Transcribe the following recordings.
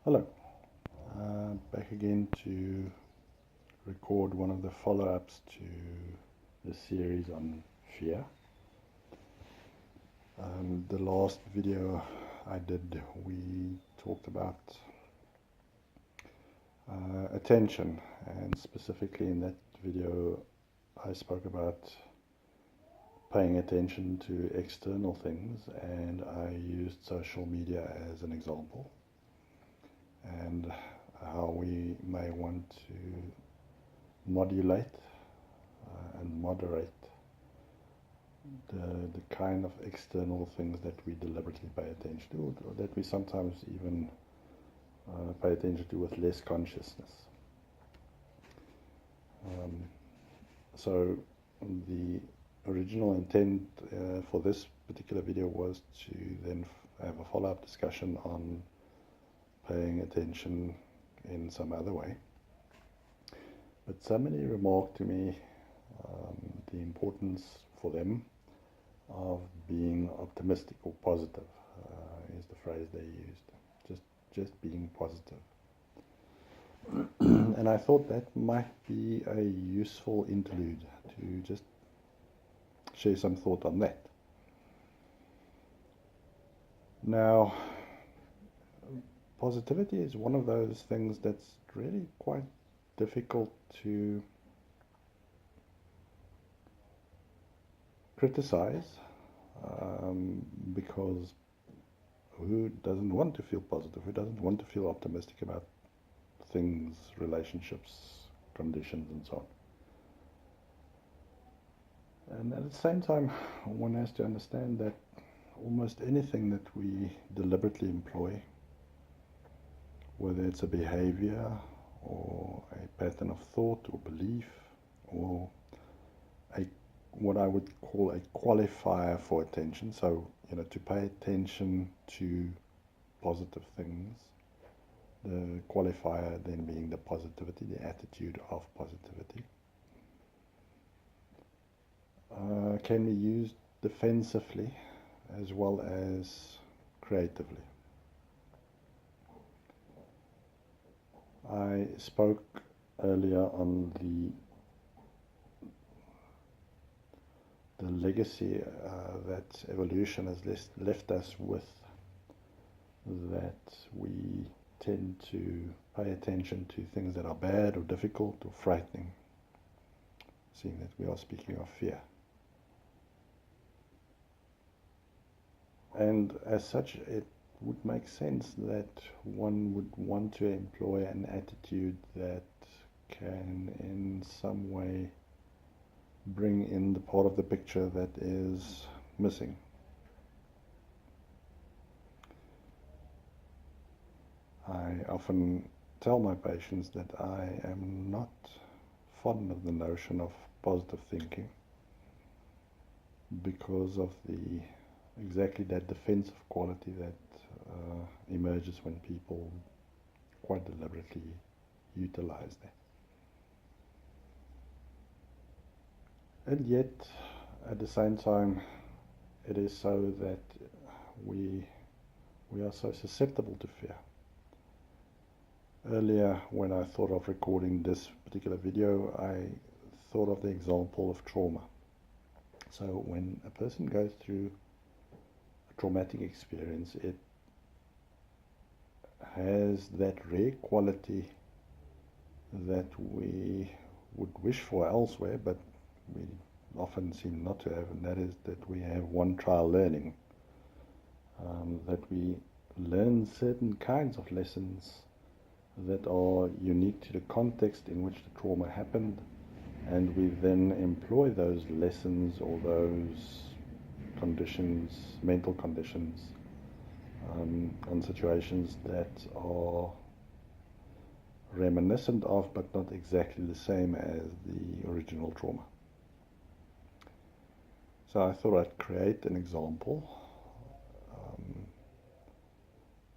Hello, back again to record one of the follow-ups to the series on fear. The last video I did, we talked about attention, and specifically in that video I spoke about paying attention to external things, and I used social media as an example, and how we may want to modulate and moderate the kind of external things that we deliberately pay attention to, or that we sometimes even pay attention to with less consciousness. So the original intent for this particular video was to then have a follow-up discussion on paying attention in some other way. But somebody remarked to me the importance for them of being optimistic or positive, is the phrase they used. Just being positive. And I thought that might be a useful interlude to just share some thought on that. Now, positivity is one of those things that's really quite difficult to criticize, because who doesn't want to feel positive? Who doesn't want to feel optimistic about things, relationships, conditions, and so on? And at the same time, one has to understand that almost anything that we deliberately employ, whether it's a behavior or a pattern of thought or belief, or what I would call a qualifier for attention. So, to pay attention to positive things, the qualifier then being the positivity, the attitude of positivity, can be used defensively as well as creatively. I spoke earlier on the legacy that evolution has left us with, that we tend to pay attention to things that are bad or difficult or frightening, seeing that we are speaking of fear. And as such, it would make sense that one would want to employ an attitude that can in some way bring in the part of the picture that is missing. I often tell my patients that I am not fond of the notion of positive thinking because of exactly that defensive quality that emerges when people quite deliberately utilize that. And yet, at the same time, it is so that we are so susceptible to fear. Earlier, when I thought of recording this particular video, I thought of the example of trauma. So when a person goes through a traumatic experience, it has that rare quality that we would wish for elsewhere, but we often seem not to have, and that is that we have one trial learning, that we learn certain kinds of lessons that are unique to the context in which the trauma happened, and we then employ those lessons or those conditions, mental conditions, on situations that are reminiscent of but not exactly the same as the original trauma. So I thought I'd create an example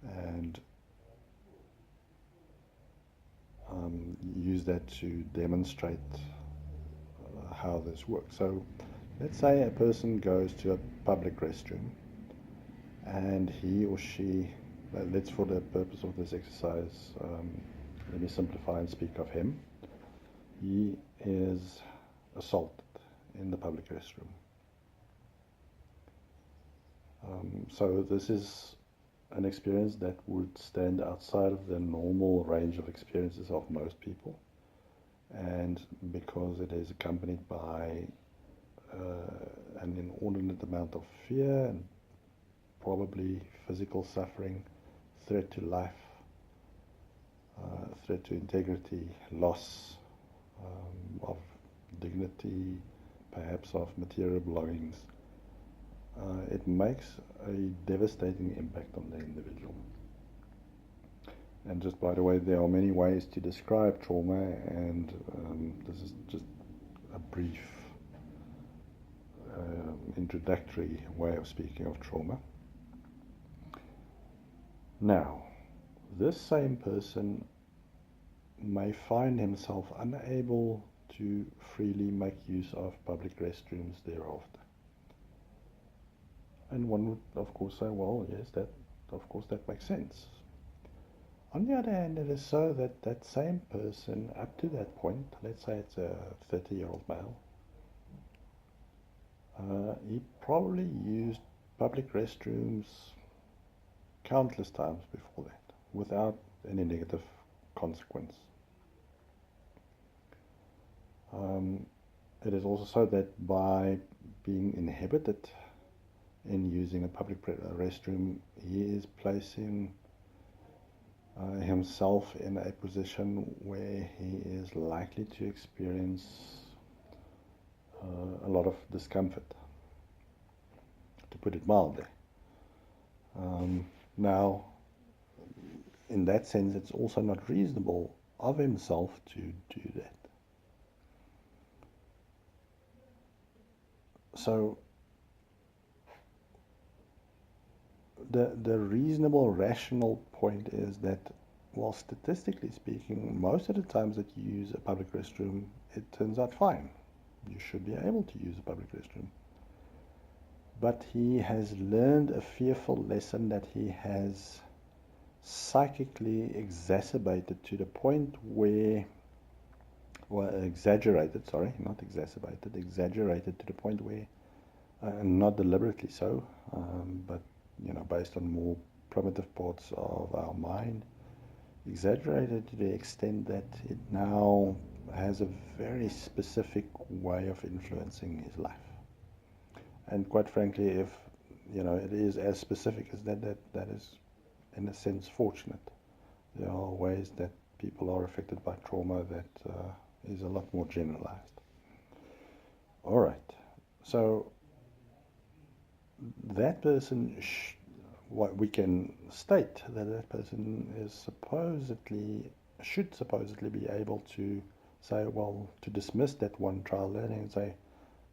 and use that to demonstrate how this works. So let's say a person goes to a public restroom and he or she let's, for the purpose of this exercise, let me simplify and speak of him. He is assaulted in the public restroom. So this is an experience that would stand outside of the normal range of experiences of most people. And because it is accompanied by an inordinate amount of fear and probably physical suffering, threat to life, threat to integrity, loss of dignity, perhaps of material belongings, it makes a devastating impact on the individual. And just by the way, there are many ways to describe trauma, and this is just a brief introductory way of speaking of trauma. Now, this same person may find himself unable to freely make use of public restrooms thereafter. And one would, of course, say, well, yes, that makes sense. On the other hand, it is so that that same person, up to that point, let's say it's a 30-year-old male, he probably used public restrooms countless times before that, without any negative consequence. It is also so that by being inhibited in using a public restroom, he is placing himself in a position where he is likely to experience a lot of discomfort, to put it mildly. Now, in that sense, it's also not reasonable of himself to do that. So, the reasonable, rational point is that, well, statistically speaking, most of the times that you use a public restroom, it turns out fine. You should be able to use a public restroom. But he has learned a fearful lesson that he has psychically exacerbated to the point where, well, exaggerated to the point where, not deliberately so, but based on more primitive parts of our mind, exaggerated to the extent that it now has a very specific way of influencing his life. And quite frankly, if it is as specific as that is in a sense fortunate. There are ways that people are affected by trauma that is a lot more generalized. All right, so that person, what we can state that person should supposedly be able to say, well, to dismiss that one trial learning and say,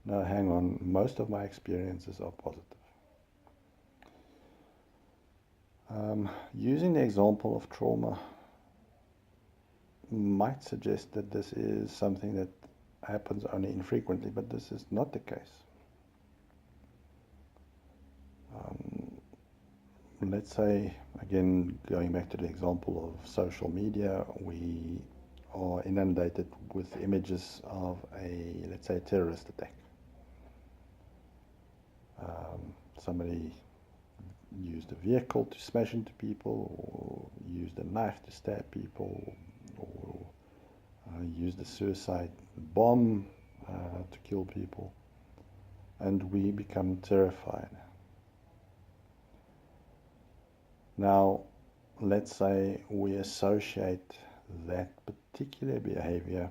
no, hang on, most of my experiences are positive. Using the example of trauma might suggest that this is something that happens only infrequently, but this is not the case. Let's say, again, going back to the example of social media, we are inundated with images of let's say, a terrorist attack. Somebody used a vehicle to smash into people, or used a knife to stab people, or used a suicide bomb to kill people, and we become terrified. Now, let's say we associate that particular behavior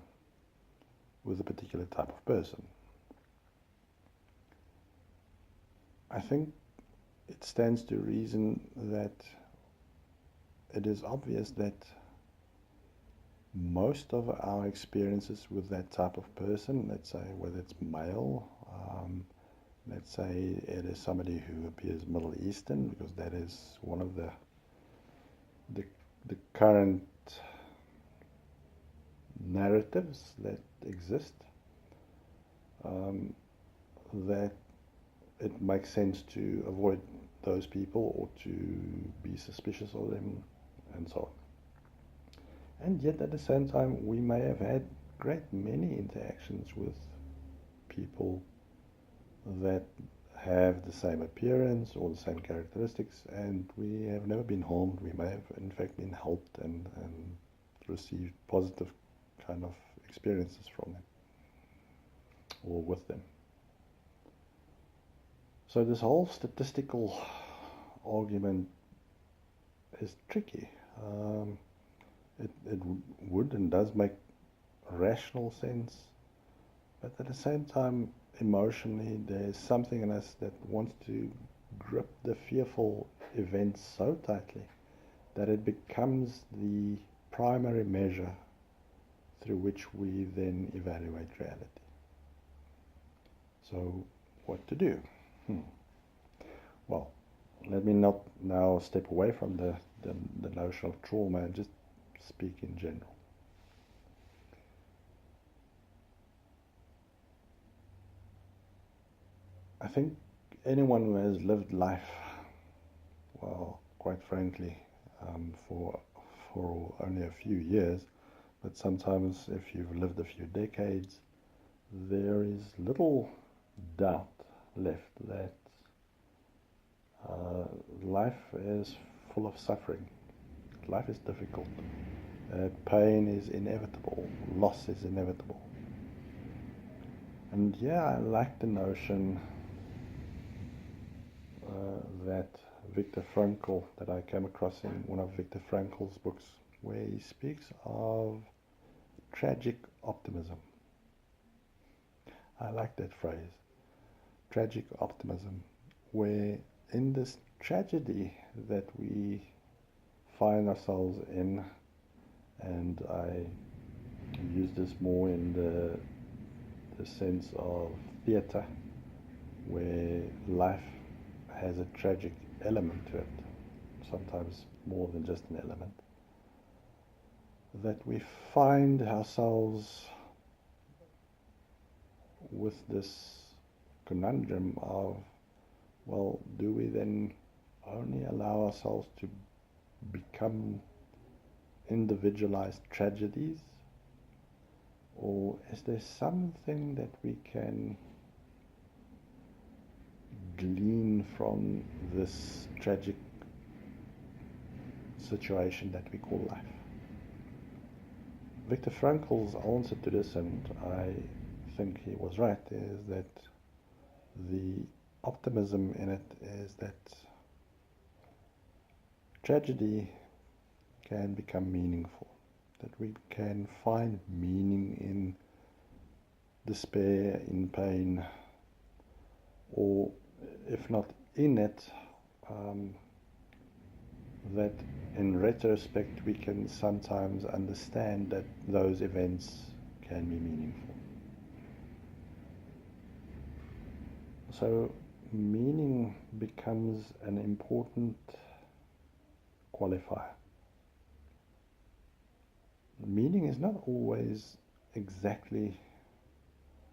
with a particular type of person. I think it stands to reason that it is obvious that most of our experiences with that type of person, let's say whether it's male, let's say it is somebody who appears Middle Eastern, because that is one of the current narratives that exist, that it makes sense to avoid those people or to be suspicious of them and so on. And yet at the same time, we may have had great many interactions with people that have the same appearance or the same characteristics, and we have never been harmed. We may have in fact been helped and received positive kind of experiences from them or with them. So this whole statistical argument is tricky. It would and does make rational sense, but at the same time, emotionally, there's something in us that wants to grip the fearful events so tightly that it becomes the primary measure through which we then evaluate reality. So, what to do? Well, let me not now step away from the notion of trauma and just speak in general. I think anyone who has lived life, well, quite frankly, for only a few years, but sometimes if you've lived a few decades, there is little doubt left that life is full of suffering. Life is difficult. Pain is inevitable. Loss is inevitable. And yeah, I like the notion that Viktor Frankl, that I came across in one of Viktor Frankl's books, where he speaks of tragic optimism. I like that phrase, tragic optimism, where in this tragedy that we find ourselves in, and I use this more in the sense of theatre, where life has a tragic element to it, sometimes more than just an element, that we find ourselves with this conundrum of, well, do we then only allow ourselves to become individualized tragedies, or is there something that we can glean from this tragic situation that we call life? Viktor Frankl's answer to this, and I think he was right, is that the optimism in it is that tragedy can become meaningful, that we can find meaning in despair, in pain, or if not in it, that in retrospect we can sometimes understand that those events can be meaningful. So meaning becomes an important qualifier. Meaning is not always exactly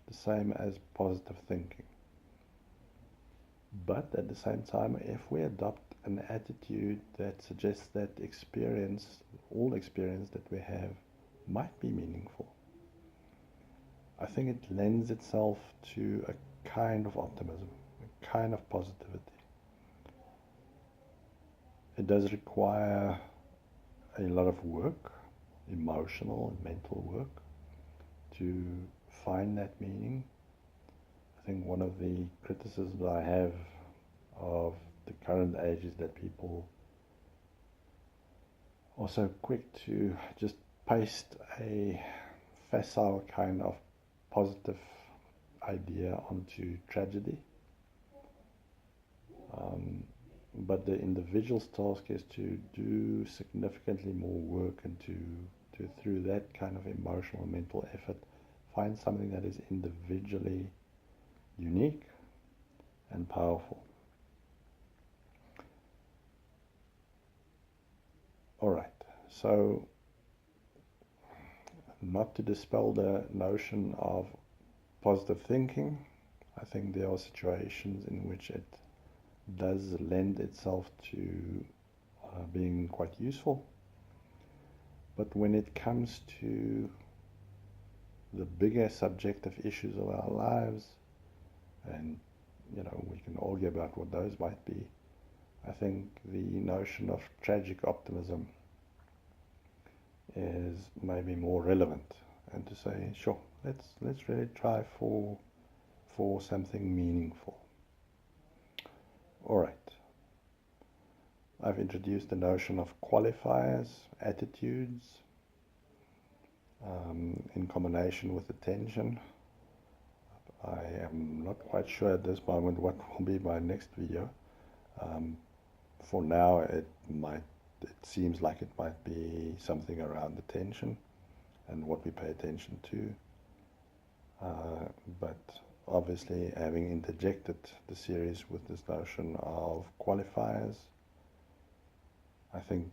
the same as positive thinking. But at the same time, if we adopt an attitude that suggests that all experience that we have might be meaningful, I think it lends itself to a kind of optimism, a kind of positivity. It does require a lot of work, emotional and mental work, to find that meaning. I think one of the criticisms I have of the current age is that people are so quick to just paste a facile kind of positive idea onto tragedy. But the individual's task is to do significantly more work and to through that kind of emotional and mental effort, find something that is individually unique and powerful. All right, so not to dispel the notion of positive thinking, I think there are situations in which it does lend itself to being quite useful. But when it comes to the bigger subjective issues of our lives, and we can argue about what those might be, I think the notion of tragic optimism is maybe more relevant, and to say, sure, let's really try for something meaningful. All right. I've introduced the notion of qualifiers, attitudes, in combination with attention. I am not quite sure at this moment what will be my next video. For now, it seems like it might be something around attention and what we pay attention to. But obviously, having interjected the series with this notion of qualifiers, I think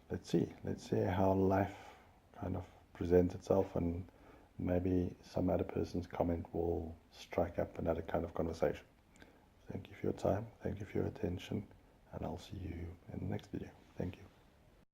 let's see how life kind of presents itself, and maybe some other person's comment will strike up another kind of conversation. Thank you for your time, thank you for your attention, and I'll see you in the next video. Thank you.